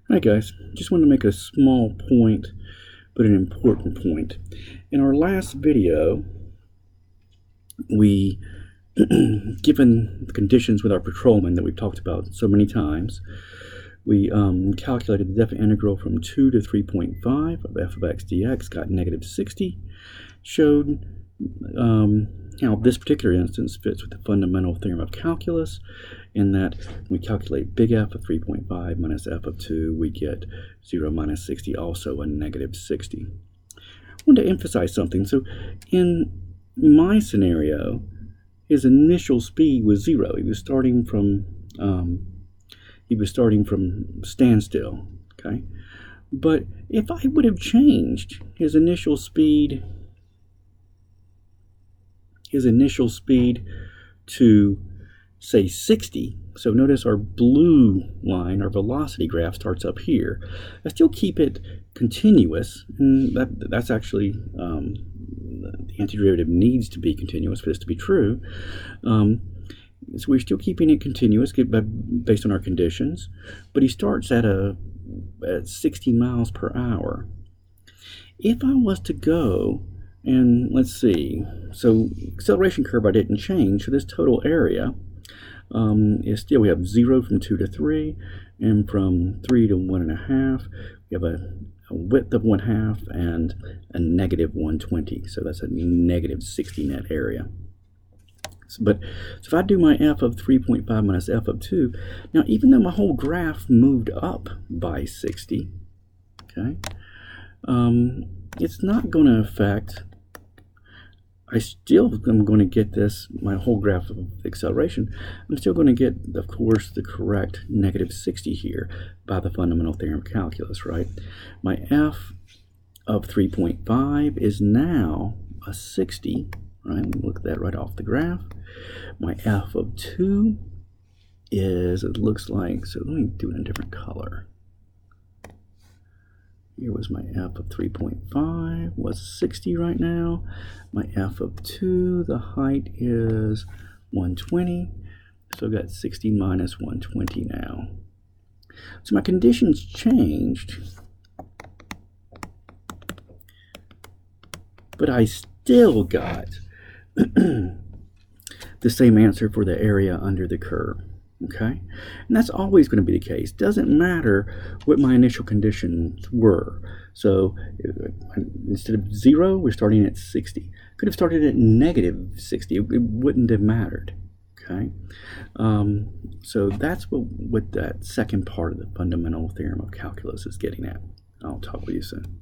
Hi guys, just wanted to make a small point, but an important point. In our last video, we, given the conditions with our patrolman that we've talked about so many times, we calculated the definite integral from 2 to 3.5 of f of x dx, got negative 60, showed how this particular instance fits with the fundamental theorem of calculus, in that we calculate big F of 3.5 minus F of 2, we get 0 minus 60, also a negative 60. I want to emphasize something. So in my scenario, his initial speed was 0. He was starting from standstill. Okay, but if I would have changed his initial speed to, say, 60. So notice our blue line, our velocity graph, starts up here. I still keep it continuous, and that's actually the antiderivative needs to be continuous for this to be true. So we're still keeping it continuous based on our conditions, but he starts at 60 miles per hour. If I was to go and let's see, so acceleration curve I didn't change, so this total area is still, we have 0 from 2 to 3, and from 3 to 1.5, we have a width of 1/2 and a negative 120, so that's a negative 60 net area. So if I do my f of 3.5 minus f of 2, now even though my whole graph moved up by 60, okay, it's not going to affect, I still am going to get this, my whole graph of acceleration, I'm still going to get, of course, the correct negative 60 here by the fundamental theorem of calculus, right? My f of 3.5 is now a 60, right? Look at that right off the graph. My f of 2 is, it looks like, so let me do it in a different color. Here was my f of 3.5, was 60 right now. My f of 2, the height is 120. So I've got 60 minus 120 now. So my conditions changed, but I still got the same answer for the area under the curve. Okay, and that's always going to be the case. Doesn't matter what my initial conditions were. So instead of 0, we're starting at 60. Could have started at negative 60. It wouldn't have mattered. Okay, so that's what that second part of the fundamental theorem of calculus is getting at. I'll talk with you soon.